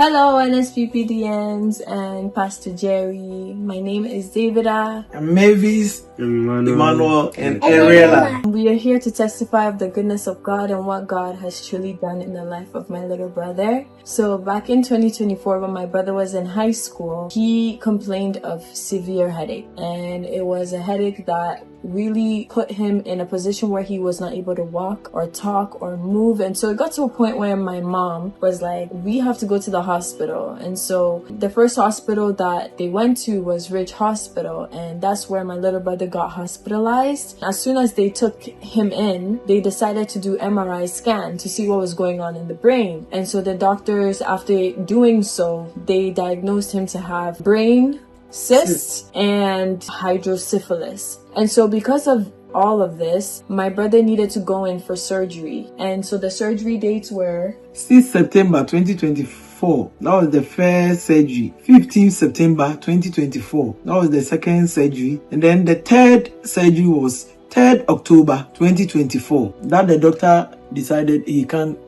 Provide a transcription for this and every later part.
Hello, Nsppdns and Pastor Jerry. My name is Davida. I'm Mavis, Emmanuel, and Ariella. We are here to testify of the goodness of God and what God has truly done in the life of my little brother. So back in 2024, when my brother was in high school, he complained of severe headache, and it was a headache that really put him in a position where he was not able to walk or talk or move. And so it got to a point where my mom was like, we have to go to the hospital. And so the first hospital that they went to was Ridge Hospital, and that's where my little brother got hospitalized. As soon as they took him in, they decided to do MRI scan to see what was going on in the brain. And so the doctors, after doing so, they diagnosed him to have brain cysts and hydrocephalus. And so because of all of this, my brother needed to go in for surgery. And so the surgery dates were 6 September 2024. That was the first surgery. 15 September 2024. That was the second surgery. And then the third surgery was 3rd October 2024. That the doctor decided he can't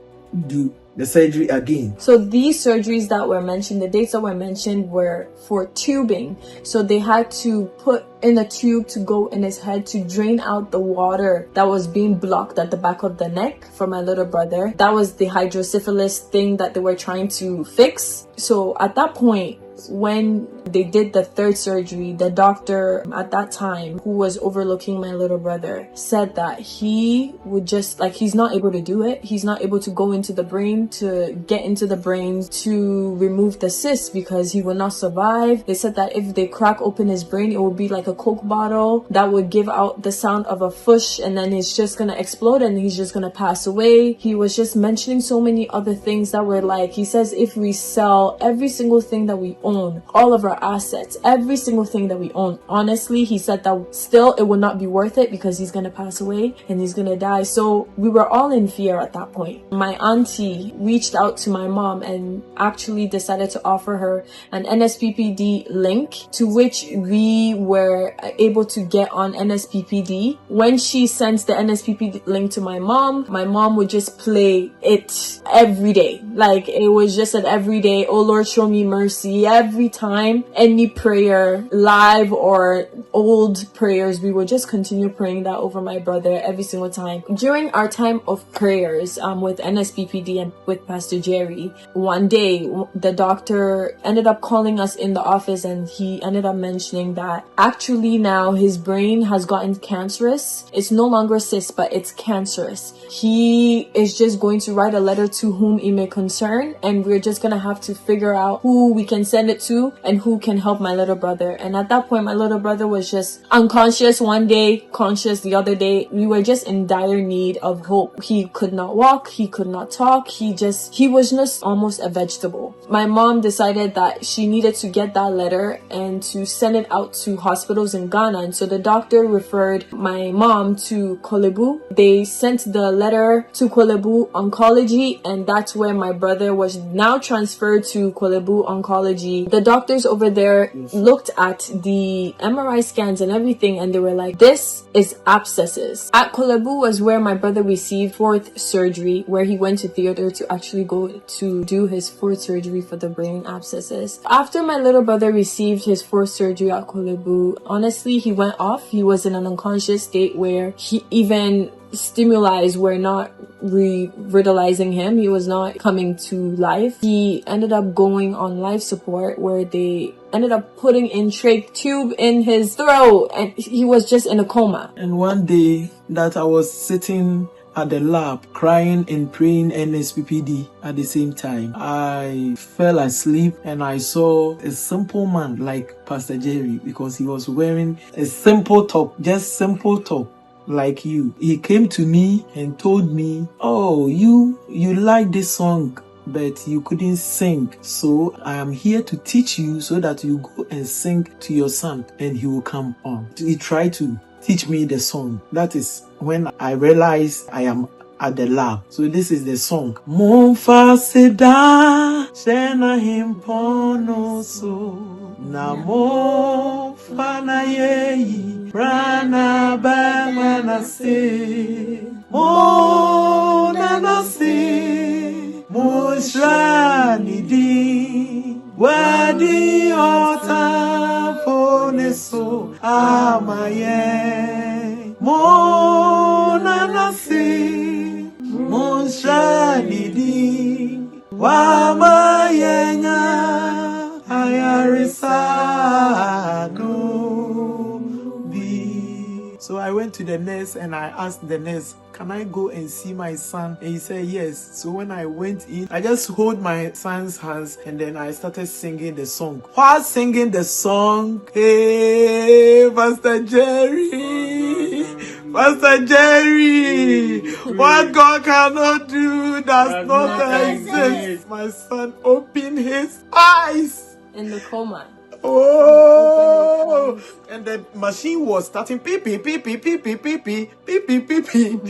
do the surgery again. So these surgeries that were mentioned, the dates that were mentioned were for tubing. So they had to put in a tube to go in his head to drain out the water that was being blocked at the back of the neck for my little brother. That was the hydrocephalus thing that they were trying to fix. So at that point, when they did the third surgery, the doctor at that time, who was overlooking my little brother, said that he would just, he's not able to do it. He's not able to go into the brain, to get into the brain to remove the cyst, because he will not survive. They said that if they crack open his brain, it will be like a Coke bottle that would give out the sound of a fush, and then it's just gonna explode and he's just gonna pass away. He was just mentioning so many other things that were like, he says, if we sell every single thing that we own, all of our assets, every single thing that we own, honestly, he said that still it would not be worth it, because he's gonna pass away and he's gonna die. So we were all in fear at that point. My auntie reached out to my mom and actually decided to offer her an Nsppd link, to which we were able to get on Nsppd. When she sent the Nsppd link to my mom would just play it every day. Like, it was just an everyday, oh Lord, show me mercy. Every time, any prayer, live or old prayers, we would just continue praying that over my brother every single time. During our time of prayers with Nsppd and with Pastor Jerry, one day the doctor ended up calling us in the office, and he ended up mentioning that actually now his brain has gotten cancerous. It's no longer cyst, but it's cancerous. He is just going to write a letter to whom it may concern, and we're just gonna have to figure out who we can send it to and who can help my little brother. And at that point, my little brother was just unconscious one day, conscious the other day. We were just in dire need of hope. He could not walk, he could not talk, he was just almost a vegetable. My mom decided that she needed to get that letter and to send it out to hospitals in Ghana. And so the doctor referred my mom to Kolebu. They sent the letter to Kolebu Oncology, and that's where my brother was now transferred to Kolebu Oncology. The doctors over there looked at the MRI scans and everything, and they were like, this is abscesses. At Kolebu was where my brother received 4th surgery, where he went to theater to actually go to do his 4th surgery for the brain abscesses. After my little brother received his 4th surgery at Kolebu, honestly, he went off. He was in an unconscious state where even stimuli were not revitalizing him. He was not coming to life. He ended up going on life support, where they ended up putting in trach tube in his throat, and he was just in a coma. And one day that I was sitting at the lab crying and praying Nsppd at the same time, I fell asleep and I saw a simple man like Pastor Jerry, because he was wearing a simple top, just simple top like you. He came to me and told me, oh, you like this song, but you couldn't sing, so I am here to teach you so that you go and sing to your son and he will come on. He tried to teach me the song. That is when I realized I am at the lab. So this is the song. Monfa seda shena himpono so namo fana yeyi prana ba manase mo nanase mo Monshanidi, Wadi Ota Foneso, Amaye, Monanasi, Monshanidi, Wamayenya, Ayarisano. So I went to the nurse and I asked the nurse, can I go and see my son? And he said yes. So when I went in, I just hold my son's hands and then I started singing the song. While singing the song, hey, Pastor Jerry, Pastor Jerry, what God cannot do does not exist. My son opened his eyes. In the coma. Oh, and the machine was starting beep beep beep beep beep beep beep beep beep beep beep beep.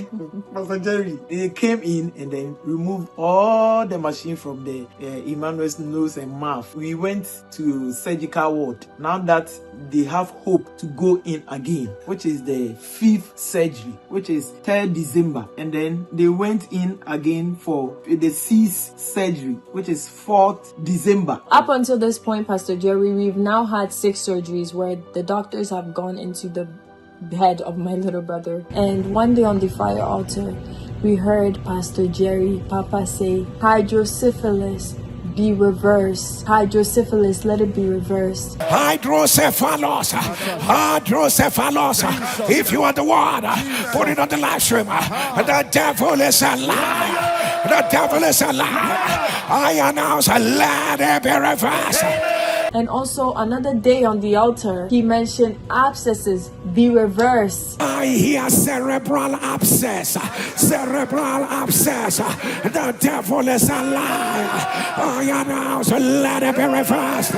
Pastor Jerry, they came in and then removed all the machine from the Emmanuel's nose and mouth. We went to surgical ward. Now that they have hope to go in again, which is the 5th surgery, which is 3rd December, and then they went in again for the 6th surgery, which is 4th December. Up until this point, Pastor Jerry, we've now had 6 surgeries where the doctors have gone into the head of my little brother. And one day on the fire altar, we heard Pastor Jerry, Papa say, hydrocephalus, be reversed. Hydrocephalus, let it be reversed. Hydrocephalus, hydrocephalus. If you want the word, put it on the live stream. The devil is a lie. The devil is a lie. I announce, let it be reversed. And also another day on the altar, he mentioned abscesses be reversed. I hear cerebral abscess. Cerebral abscess. The devil is a lie. I announce, let it be reversed.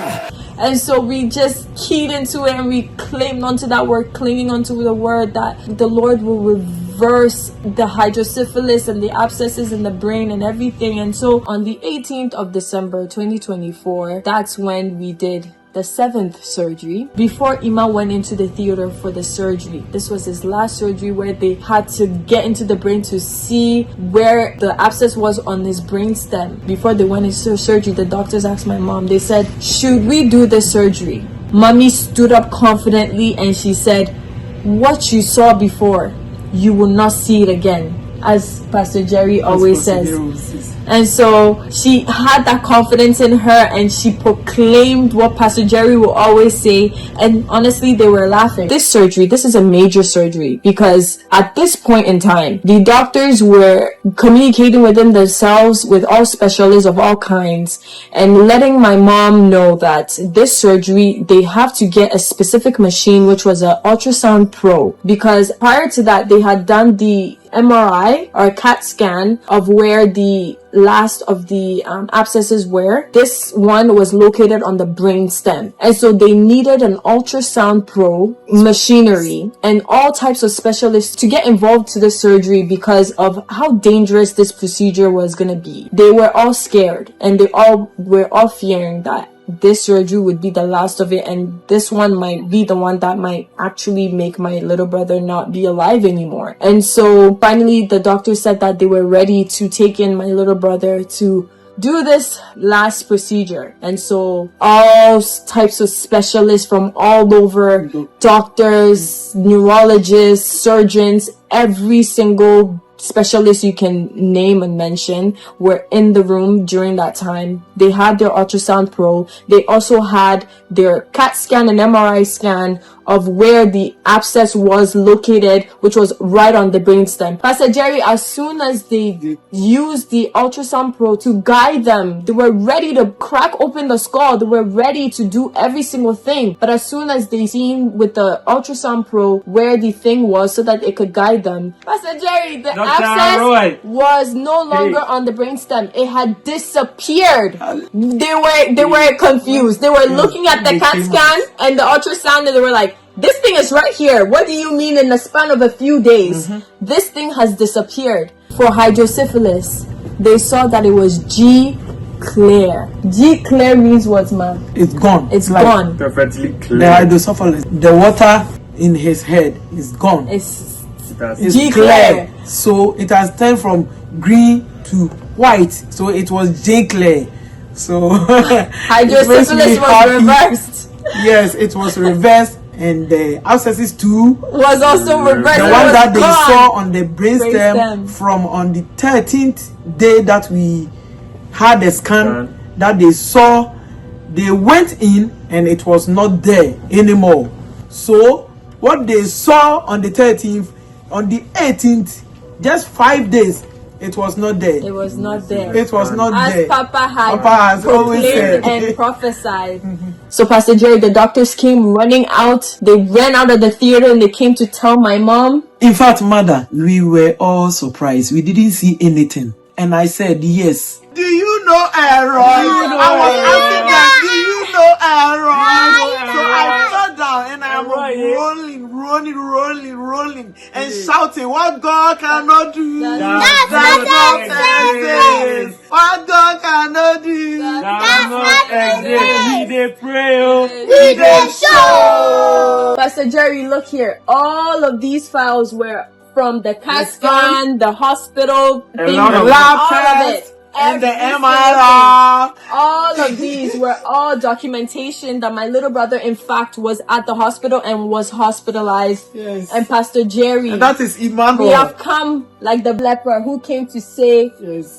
And so we just keyed into it and we claimed onto that word, clinging onto the word that the Lord will reverse the hydrocephalus and the abscesses in the brain and everything. And so on the 18th of December 2024, that's when we did the 7th surgery. Before Ima went into the theater for the surgery, this was his last surgery where they had to get into the brain to see where the abscess was on his brain stem. Before they went into surgery, the doctors asked my mom, they said, should we do this surgery? Mommy stood up confidently and she said, what you saw before, you will not see it again, as Pastor Jerry always says. And so she had that confidence in her and she proclaimed what Pastor Jerry will always say. And honestly, they were laughing. This surgery, this is a major surgery because at this point in time, the doctors were communicating within themselves with all specialists of all kinds and letting my mom know that this surgery, they have to get a specific machine, which was an ultrasound pro, because prior to that, they had done the MRI or CAT scan of where the last of the abscesses were. This one was located on the brain stem, and so they needed an ultrasound pro machinery and all types of specialists to get involved to the surgery because of how dangerous this procedure was going to be. They were all scared and they were all fearing that this surgery would be the last of it, and this one might be the one that might actually make my little brother not be alive anymore. And so finally the doctor said that they were ready to take in my little brother to do this last procedure. And so all types of specialists from all over, doctors, neurologists, surgeons, every single specialists you can name and mention were in the room during that time. They had their ultrasound pro. They also had their CAT scan and MRI scan of where the abscess was located, which was right on the brainstem. Pastor Jerry, as soon as they used the ultrasound pro to guide them, they were ready to crack open the skull. They were ready to do every single thing. But as soon as they seen with the ultrasound pro where the thing was so that it could guide them, Pastor Jerry, the abscess was no longer on the brainstem. It had disappeared. They were confused. They were looking at the CAT scan and the ultrasound and they were like, this thing is right here. What do you mean in the span of a few days? This thing has disappeared. For hydrocephalus, they saw that it was G clear. G clear means what, man? It's gone. It's gone. Perfectly clear. The hydrocephalus, the water in his head is gone. It's It's G clear. So it has turned from green to white, so it was J Clay. So Hydrocephalus was reversed. Yes, it was reversed, and the abscesses too was also reversed. The one that they saw on the brainstem from on the 13th day that we had the scan that they saw, they went in and it was not there anymore. So what they saw on the 13th, on the 18th, just 5 days, it was not there. It was not there. It was not there. As Papa has always said and prophesied. So Pastor Jerry, the doctors came running out. They ran out of the theater and they came to tell my mom. In fact, mother, we were all surprised. We didn't see anything. And I said, yes. Do you know Aaron? I was asking them, do you know Aaron? So I sat down and I was rolling and shouting, what God cannot do, that's not exist. What God cannot do, that's not exist. We dey pray, we dey show. Pastor Jerry, look here. All of these files were from the CAT scan, the hospital, the lab test, and the MRI. All of these were all documentation that my little brother, in fact, was at the hospital and was hospitalized. Yes. And Pastor Jerry, and that is Emmanuel. We have come like the leper who came to say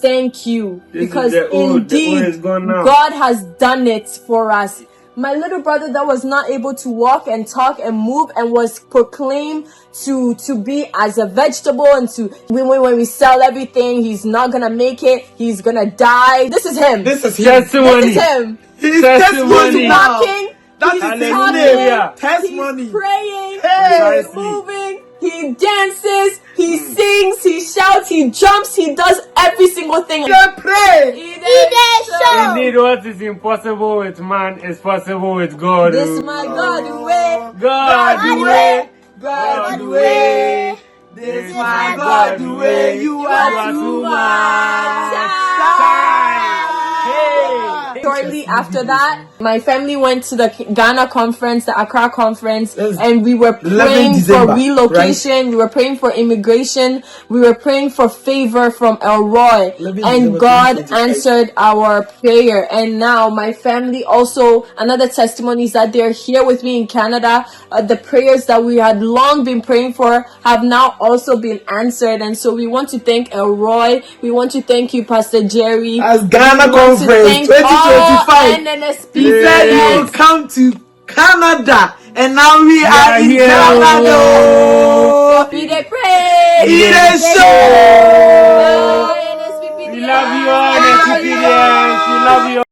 thank you. Because indeed, God has done it for us. My little brother that was not able to walk and talk and move and was proclaimed to be as a vegetable, and to when we sell everything, he's not gonna make it, he's gonna die. This is him. This is testimony. This is him. He's testimony. He's walking. That he's is talking. Testimony. He's praying. He's moving. He dances. He sings. He shouts. He jumps. He does every single thing. Pray. Indeed, what is impossible with man is possible with God. This is my God way. God way. God way. This is my God way. You are too much. Shortly after that, my family went to the Ghana conference, the Accra conference, and we were praying for relocation. Right? We were praying for immigration. We were praying for favor from Elroy, and God answered our prayer. And now my family also, another testimony is that they're here with me in Canada. The prayers that we had long been praying for have now also been answered. And so we want to thank Elroy. We want to thank you, Pastor Jerry. As Ghana conference 2025, he said he will come to Canada, and now we are in Canada. We dey pray. We dey show. We love you all, Nsppd. We love you.